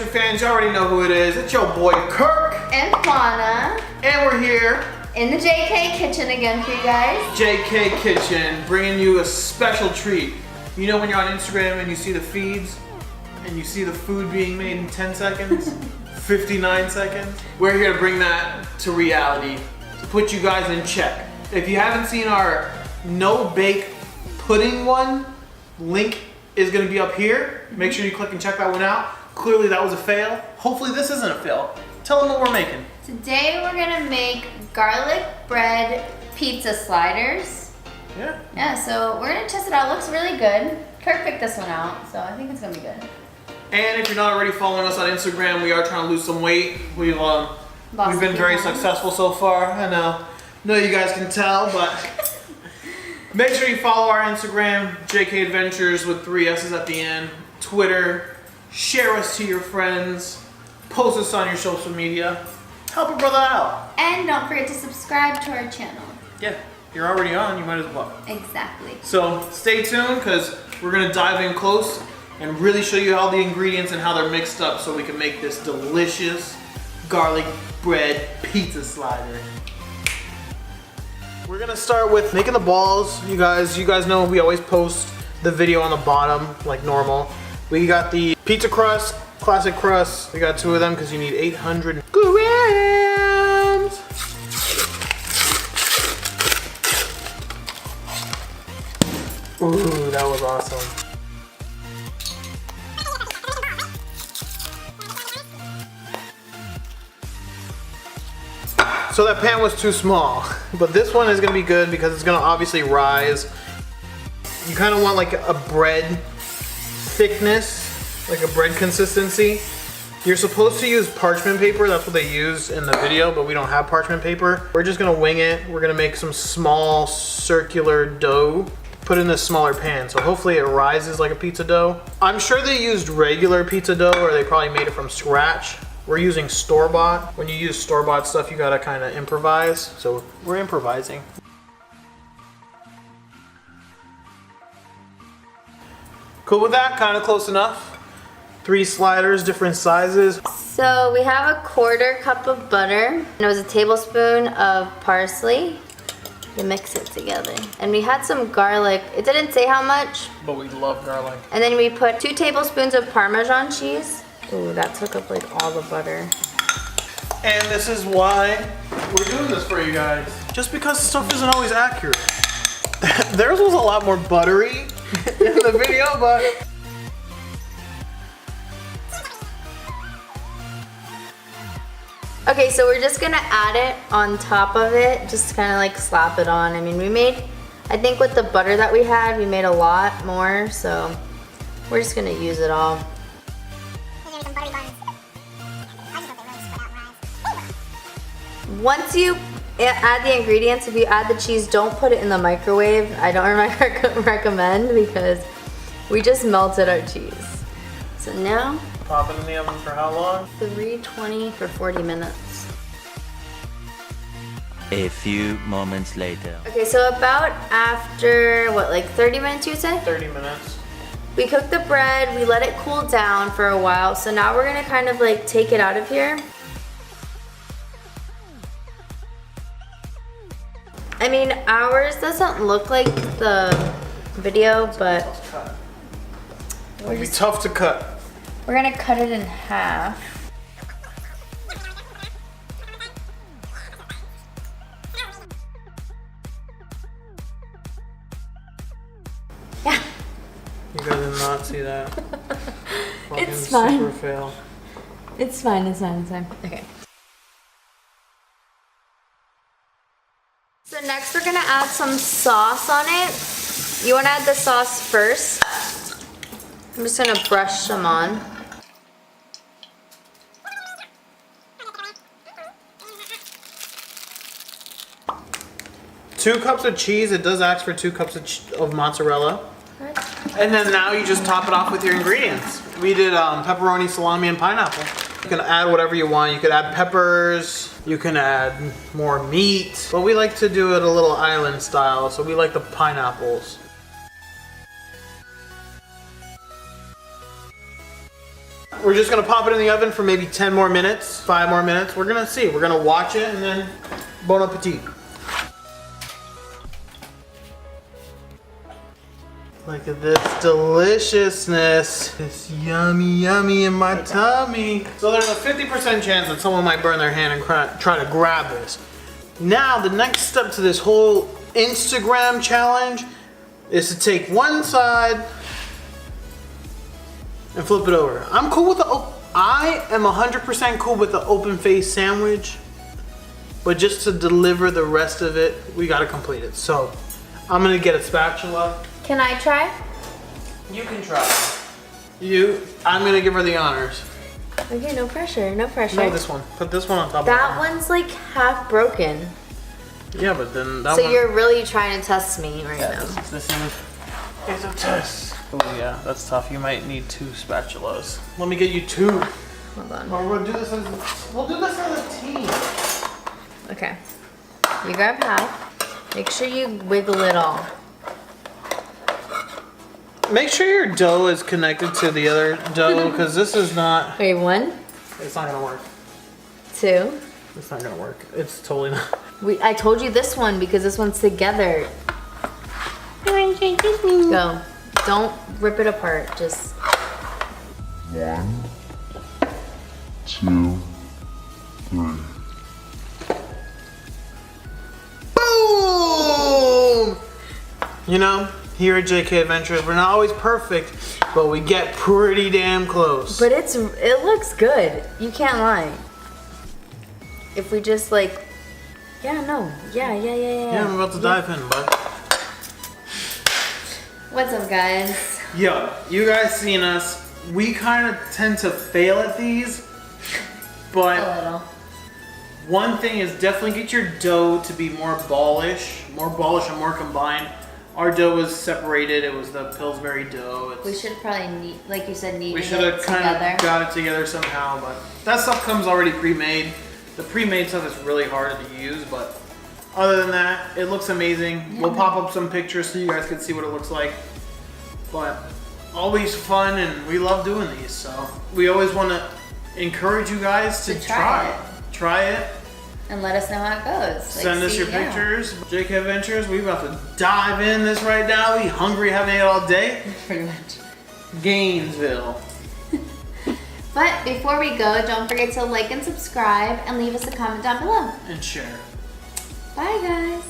Fans, you already know who it is. It's your boy KIRK and JUANA, and we're here in the JK kitchen again for you guys. JK Kitchen, bringing you a special treat. You know when you're on Instagram and you see the feeds and you see the food being made in 10 seconds, 59 seconds? We're here to bring that to reality, to put you guys in check. If you haven't seen our no bake pudding one, link is gonna be up here. Make sure you click and check that one out. Clearly that was a fail. Hopefully this isn't a fail. Tell them what we're making. Today we're gonna make garlic bread pizza sliders. Yeah, so we're gonna test it out. It looks really good. KIRK picked this one out, so I think it's gonna be good. And if you're not already following us on Instagram, we are trying to lose some weight. We've been very successful so far. I know you guys can tell, but make sure you follow our Instagram, JK Adventures with 3 S's at the end, Twitter. Share us to your friends, post us on your social media, help a brother out. And don't forget to subscribe to our channel. Yeah, you're already on, you might as well. Exactly. So stay tuned because we're gonna dive in close and really show you all the ingredients and how they're mixed up so we can make this delicious garlic bread pizza slider. We're gonna start with making the balls. You guys know we always post the video on the bottom like normal. We got the pizza crust, classic crust. We got 2 of them because you need 800 grams. Ooh, that was awesome. So that pan was too small, but this one is gonna be good because it's gonna obviously rise. You kind of want like a bread thickness, like a bread consistency. You're supposed to use parchment paper, that's what they use in the video, but we don't have parchment paper. We're just gonna wing it. We're gonna make some small circular dough, put in this smaller pan, so hopefully it rises like a pizza dough. I'm sure they used regular pizza dough or they probably made it from scratch. We're using store-bought. When you use store-bought stuff, you gotta kind of improvise, so we're improvising. Cool with that? Kind of close enough. 3 sliders, different sizes. So we have a 1/4 cup of butter. And it was a tablespoon of parsley. You mix it together. And we had some garlic. It didn't say how much. But we love garlic. And then we put 2 tablespoons of Parmesan cheese. Ooh, that took up like all the butter. And this is why we're doing this for you guys. Just because stuff isn't always accurate. Theirs was a lot more buttery in the video, but okay, so we're just gonna add it on top of it, just kind of like slap it on. I mean, I think with the butter that we had, we made a lot more, so we're just gonna use it all. Once you add the ingredients, if you add the cheese, don't put it in the microwave. I don't recommend because we just melted our cheese. So now, pop it in the oven for how long? 320 for 40 minutes. A few moments later. Okay, so about after, what, like 30 minutes you say? 30 minutes. We cooked the bread, we let it cool down for a while, so now we're gonna kind of like take it out of here. I mean, ours doesn't look like the video, but It'll be tough to cut. We're gonna cut it in half. Yeah. You guys did not see that. It's fine. Super fail. It's fine, it's fine, it's fine. Okay. So next we're gonna add some sauce on it. You wanna add the sauce first. I'm just gonna brush some on. Two cups of cheese. It does ask for 2 cups of mozzarella. And then now you just top it off with your ingredients. We did pepperoni, salami, and pineapple. You can add whatever you want. You could add peppers. You can add more meat. But we like to do it a little island style, so we like the pineapples. We're just gonna pop it in the oven for maybe 10 more minutes, 5 more minutes. We're gonna see. We're gonna watch it and then bon appetit. Look at this deliciousness. It's yummy, yummy in my tummy. So there's a 50% chance that someone might burn their hand and try to grab this. Now, the next step to this whole Instagram challenge is to take one side and flip it over. I'm cool with I am 100% cool with the open face sandwich, but just to deliver the rest of it, we gotta complete it. So I'm gonna get a spatula. Can I try? You can try. I'm gonna give her the honors. Okay, no pressure, no pressure. No, this one. Put this one on top of that one's like half broken. Yeah, but then that so one. So you're really trying to test me right now. This is a test. Oh yeah, that's tough. You might need 2 spatulas. Let me get you 2. Hold on. Or we'll do this as a team. Okay. You grab half. Make sure you wiggle it all. Make sure your dough is connected to the other dough, because this is not. Wait, 1? It's not gonna work. 2? It's not gonna work. It's totally not. I told you this one because this one's together. Go. Don't rip it apart. Just. 1, 2, 3. Boom! You know, here at JK Adventures, we're not always perfect, but we get pretty damn close. But it looks good. You can't lie. If we just like, yeah, I'm about to dive in, bud. What's up, guys? Yo, you guys seen us. We kind of tend to fail at these, but A little. one thing is definitely get your dough to be more ballish and more combined. Our dough was separated. It was the Pillsbury dough. We should probably, like you said, knead We it should have kind together. of got it together somehow, but that stuff comes already pre-made. The pre-made stuff is really hard to use, but other than that, it looks amazing. We'll pop up some pictures so you guys can see what it looks like. But always fun, and we love doing these, so we always want to encourage you guys to try it. Try it. And let us know how it goes. Send us your pictures. JK Adventures, we about to dive in this right now. We hungry, haven't ate all day. Pretty much. Gainesville. But before we go, don't forget to like and subscribe and leave us a comment down below. And share. Bye, guys.